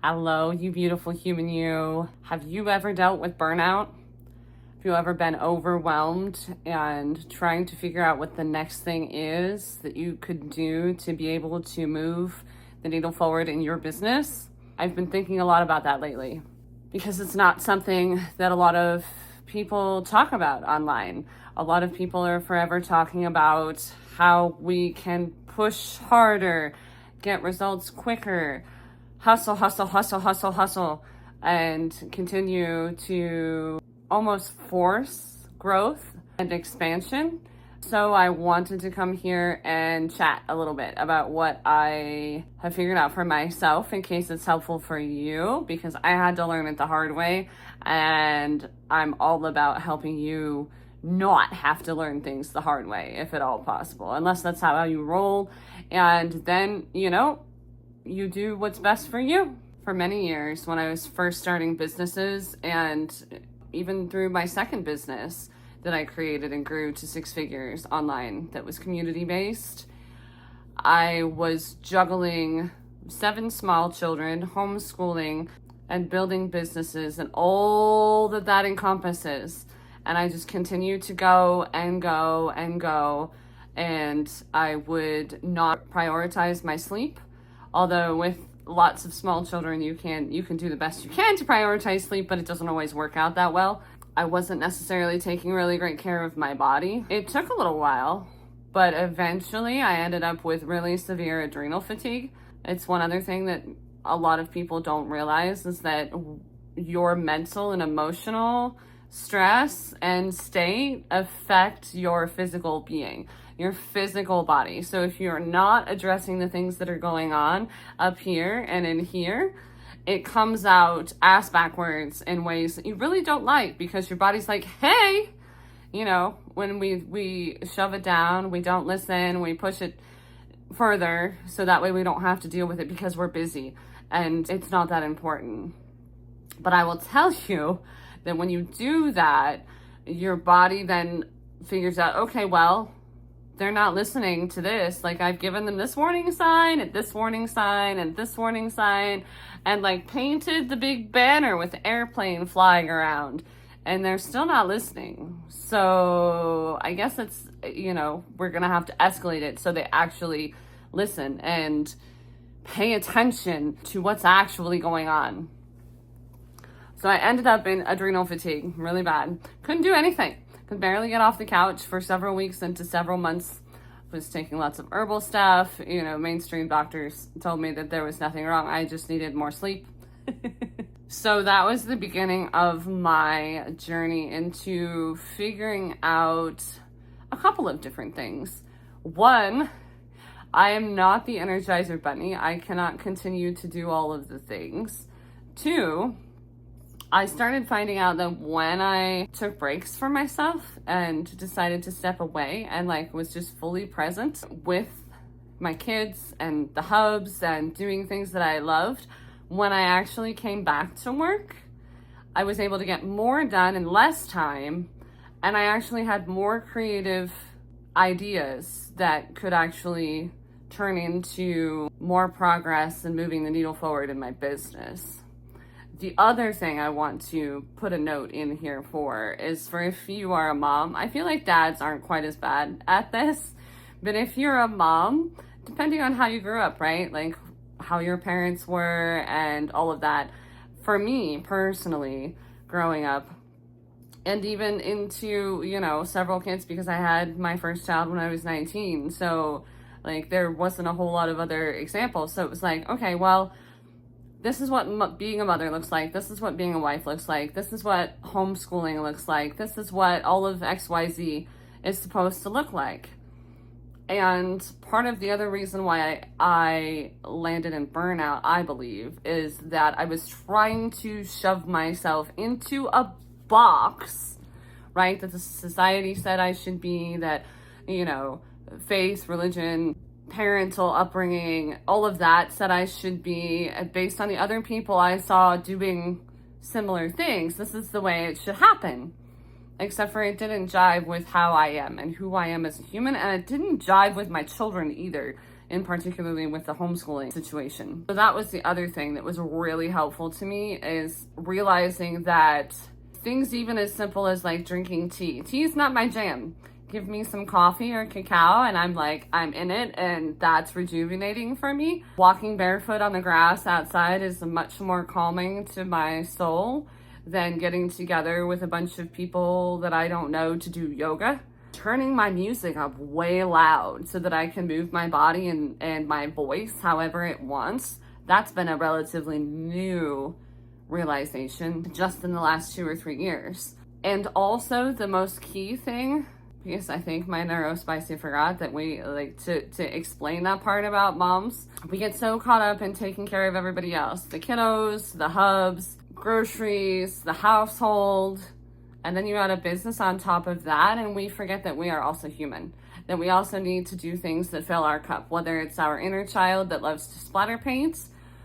Hello, you beautiful human you. Have you ever dealt with burnout? Have you ever been overwhelmed and trying to figure out what the next thing is that you could do to be able to move the needle forward in your business? I've been thinking a lot about that lately because it's not something that a lot of people talk about online. A lot of people are forever talking about how we can push harder, get results quicker, hustle, hustle, hustle, hustle, hustle, and continue to almost force growth and expansion. So I wanted to come here and chat a little bit about what I have figured out for myself in case it's helpful for you, because I had to learn it the hard way, and I'm all about helping you not have to learn things the hard way if at all possible, unless that's how you roll. And then, you do what's best for you. For many years, when I was first starting businesses, and even through my second business that I created and grew to 6 figures online that was community-based, I was juggling 7 small children, homeschooling, and building businesses, and all that encompasses. And I just continued to go and go and go, and I would not prioritize my sleep. Although with lots of small children, you can do the best you can to prioritize sleep, but it doesn't always work out that well. I wasn't necessarily taking really great care of my body. It took a little while, but eventually I ended up with really severe adrenal fatigue. It's one other thing that a lot of people don't realize, is that your mental and emotional stress and state affect your physical being, your physical body. So if you're not addressing the things that are going on up here and in here, it comes out ass backwards in ways that you really don't like, because your body's like, hey, when we shove it down, we don't listen, we push it further so that way we don't have to deal with it because we're busy and it's not that important. But I will tell you that when you do that, your body then figures out, okay, well, they're not listening to this. Like, I've given them this warning sign and this warning sign and this warning sign, and like painted the big banner with the airplane flying around, and they're still not listening. So I guess it's, we're gonna have to escalate it so they actually listen and pay attention to what's actually going on. So I ended up in adrenal fatigue, really bad. Couldn't do anything. Could barely get off the couch for several weeks into several months. Was taking lots of herbal stuff. Mainstream doctors told me that there was nothing wrong. I just needed more sleep. So that was the beginning of my journey into figuring out a couple of different things. One, I am not the Energizer Bunny. I cannot continue to do all of the things. 2, I started finding out that when I took breaks for myself and decided to step away and was just fully present with my kids and the hubs and doing things that I loved, when I actually came back to work, I was able to get more done in less time, and I actually had more creative ideas that could actually turn into more progress and moving the needle forward in my business. The other thing I want to put a note in here for is, for if you are a mom, I feel like dads aren't quite as bad at this, but if you're a mom, depending on how you grew up, right? Like how your parents were and all of that. For me personally, growing up, and even into, several kids, because I had my first child when I was 19. So there wasn't a whole lot of other examples. So it was like, okay, well, this is what being a mother looks like. This is what being a wife looks like. This is what homeschooling looks like. This is what all of XYZ is supposed to look like. And part of the other reason why I landed in burnout, I believe, is that I was trying to shove myself into a box, right? That the society said I should be, that, faith, religion, parental upbringing, all of that said I should be, based on the other people I saw doing similar things. This is the way it should happen. Except for it didn't jive with how I am and who I am as a human, and it didn't jive with my children either. and particularly with the homeschooling situation. So that was the other thing that was really helpful to me, is realizing that things even as simple as like drinking tea. Tea is not my jam. Give me some coffee or cacao and I'm in it, and that's rejuvenating for me. Walking barefoot on the grass outside is much more calming to my soul than getting together with a bunch of people that I don't know to do yoga. Turning my music up way loud so that I can move my body and my voice however it wants. That's been a relatively new realization just in the last 2 or 3 years. And also the most key thing, because I think my neurospicy forgot that we like to explain that part about moms. We get so caught up in taking care of everybody else, the kiddos, the hubs, groceries, the household, and then you add a business on top of that, and we forget that we are also human, that we also need to do things that fill our cup, whether it's our inner child that loves to splatter paint,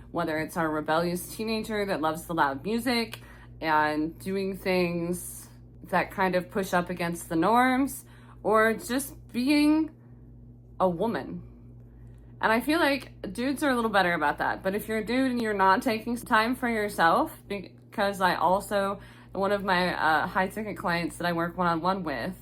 whether it's our rebellious teenager that loves the loud music and doing things that kind of push up against the norms, or just being a woman. And I feel like dudes are a little better about that. But if you're a dude and you're not taking time for yourself, because I also, one of my high ticket clients that I work one-on-one with,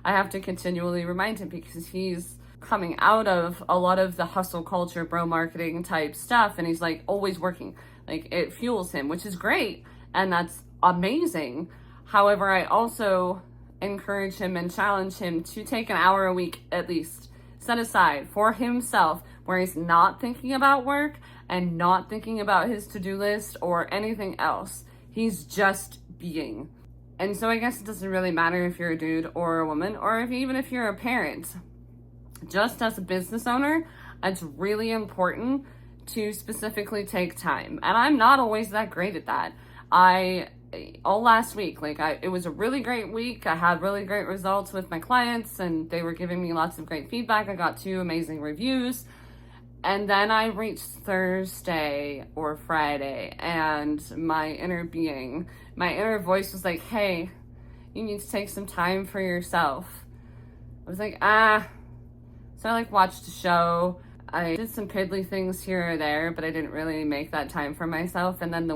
I have to continually remind him, because he's coming out of a lot of the hustle culture, bro marketing type stuff, and he's like always working. Like, it fuels him, which is great, and that's amazing. However, I also encourage him and challenge him to take an hour a week at least, set aside for himself, where he's not thinking about work and not thinking about his to-do list or anything else. He's just being. And so I guess it doesn't really matter if you're a dude or a woman, or even if you're a parent. Just as a business owner, it's really important to specifically take time. And I'm not always that great at that. All last week, it was a really great week. I had really great results with my clients, and they were giving me lots of great feedback. I got 2 amazing reviews. And then I reached Thursday or Friday, and my inner being, my inner voice was like, hey, you need to take some time for yourself. I was like, So I watched a show. I did some piddly things here or there, but I didn't really make that time for myself. And then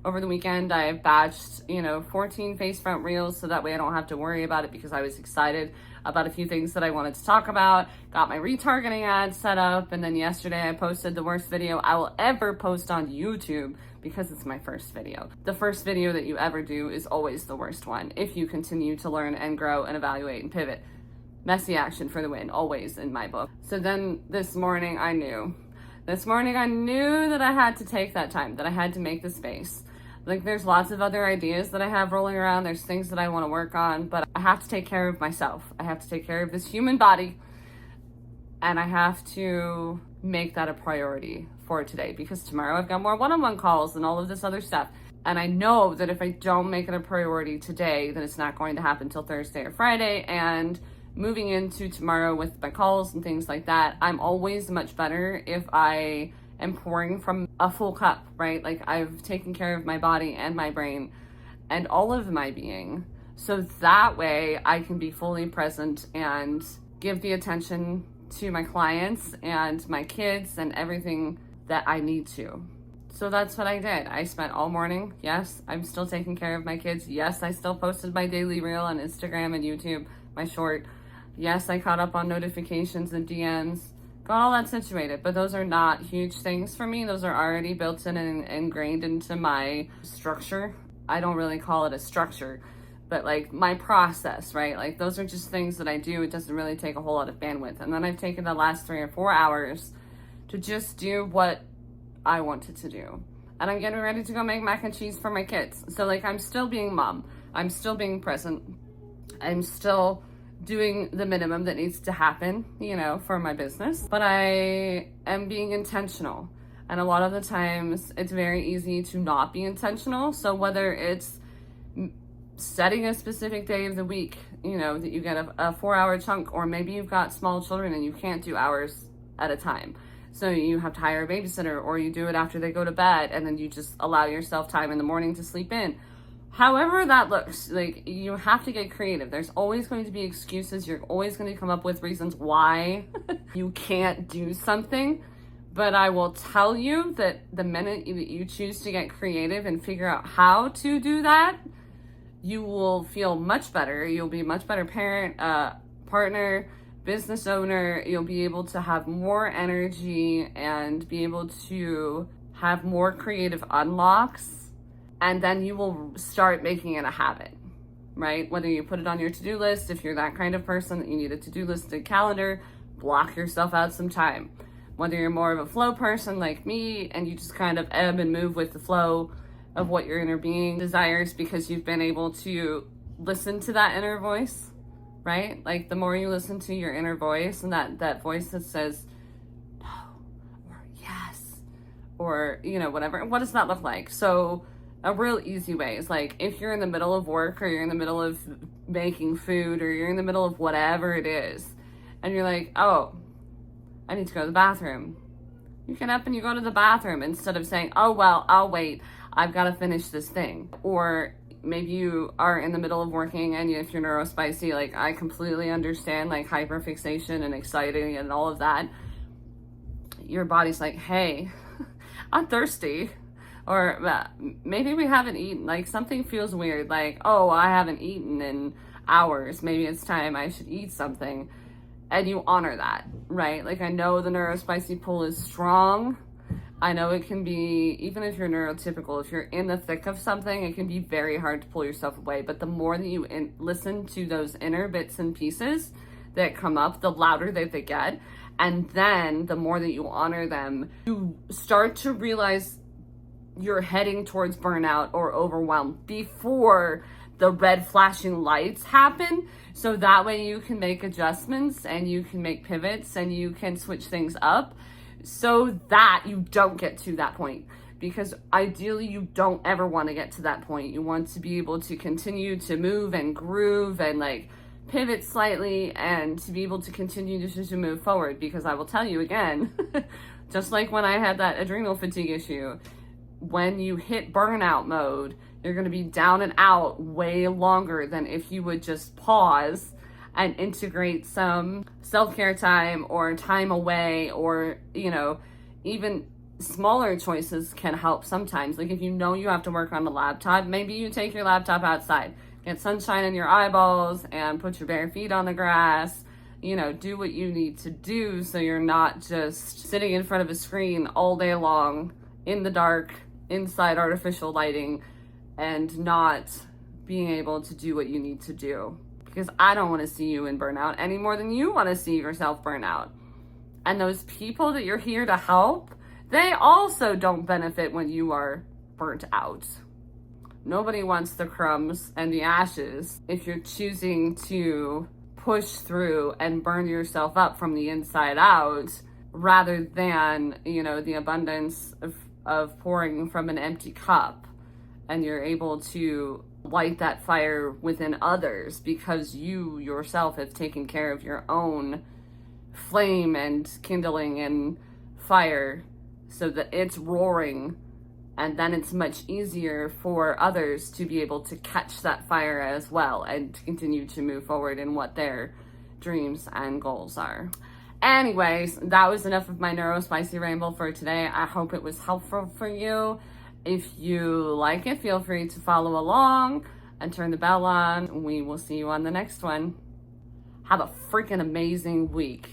over the weekend, I batched, 14 face front reels, so that way I don't have to worry about it, because I was excited about a few things that I wanted to talk about. Got my retargeting ads set up, and then yesterday I posted the worst video I will ever post on YouTube, because it's my first video. The first video that you ever do is always the worst one, if you continue to learn and grow and evaluate and pivot. Messy action for the win, always in my book. So then this morning I knew that I had to take that time, that I had to make the space. There's lots of other ideas that I have rolling around. There's things that I want to work on, but I have to take care of myself. I have to take care of this human body, and I have to make that a priority for today, because tomorrow I've got more one-on-one calls and all of this other stuff. And I know that if I don't make it a priority today, then it's not going to happen till Thursday or Friday. And moving into tomorrow with my calls and things like that, I'm always much better if I am pouring from a full cup, right? I've taken care of my body and my brain and all of my being, so that way I can be fully present and give the attention to my clients and my kids and everything that I need to. So that's what I did. I spent all morning. Yes, I'm still taking care of my kids. Yes, I still posted my daily reel on Instagram and YouTube, my short. Yes, I caught up on notifications and DMs. Got all that situated, but those are not huge things for me. Those are already built in and ingrained into my structure. I don't really call it a structure, but my process, right? Those are just things that I do. It doesn't really take a whole lot of bandwidth. And then I've taken the last 3 or 4 hours to just do what I wanted to do. And I'm getting ready to go make mac and cheese for my kids. So I'm still being mom. I'm still being present. I'm still doing the minimum that needs to happen, for my business. But I am being intentional. And a lot of the times it's very easy to not be intentional. So whether it's setting a specific day of the week, that you get a 4-hour chunk, or maybe you've got small children and you can't do hours at a time. So you have to hire a babysitter, or you do it after they go to bed, and then you just allow yourself time in the morning to sleep in. However that looks, like, you have to get creative. There's always going to be excuses. You're always going to come up with reasons why you can't do something. But I will tell you that the minute that you choose to get creative and figure out how to do that, you will feel much better. You'll be a much better parent, partner, business owner. You'll be able to have more energy and be able to have more creative unlocks. And then you will start making it a habit, right? Whether you put it on your to-do list, if you're that kind of person that you need a to-do list and calendar, block yourself out some time. Whether you're more of a flow person like me and you just kind of ebb and move with the flow of what your inner being desires because you've been able to listen to that inner voice, right? Like the more you listen to your inner voice and that voice that says no or yes or, you know, whatever, what does that look like? So a real easy way is like if you're in the middle of work or you're in the middle of making food or you're in the middle of whatever it is and you're like, oh, I need to go to the bathroom. You get up and you go to the bathroom instead of saying, oh, well, I'll wait. I've got to finish this thing. Or maybe you are in the middle of working and if you're neurospicy, like I completely understand like hyperfixation and exciting and all of that. Your body's like, hey, I'm thirsty. Or maybe we haven't eaten, like something feels weird, like, oh, I haven't eaten in hours. Maybe it's time I should eat something. And you honor that, right? Like I know the neurospicy pull is strong. I know it can be, even if you're neurotypical, if you're in the thick of something, it can be very hard to pull yourself away. But the more that you listen to those inner bits and pieces that come up, the louder that they get. And then the more that you honor them, you start to realize you're heading towards burnout or overwhelm before the red flashing lights happen. So that way you can make adjustments and you can make pivots and you can switch things up so that you don't get to that point. Because ideally you don't ever want to get to that point. You want to be able to continue to move and groove and like pivot slightly and to be able to continue to move forward. Because I will tell you again, just like when I had that adrenal fatigue issue, when you hit burnout mode, you're going to be down and out way longer than if you would just pause and integrate some self-care time or time away, or, you know, even smaller choices can help sometimes. Like if you know you have to work on the laptop, maybe you take your laptop outside, get sunshine in your eyeballs and put your bare feet on the grass. You know, do what you need to do so you're not just sitting in front of a screen all day long in the dark, inside artificial lighting, and not being able to do what you need to do. Because I don't want to see you in burnout any more than you want to see yourself burn out. And those people that you're here to help, they also don't benefit when you are burnt out. Nobody wants the crumbs and the ashes if you're choosing to push through and burn yourself up from the inside out, rather than, you know, the abundance of pouring from an empty cup, and you're able to light that fire within others because you yourself have taken care of your own flame and kindling and fire so that it's roaring, and then it's much easier for others to be able to catch that fire as well and to continue to move forward in what their dreams and goals are. Anyways, that was enough of my neurospicy ramble for today. I hope it was helpful for you. If you like it, feel free to follow along and turn the bell on. We will see you on the next one. Have a freaking amazing week.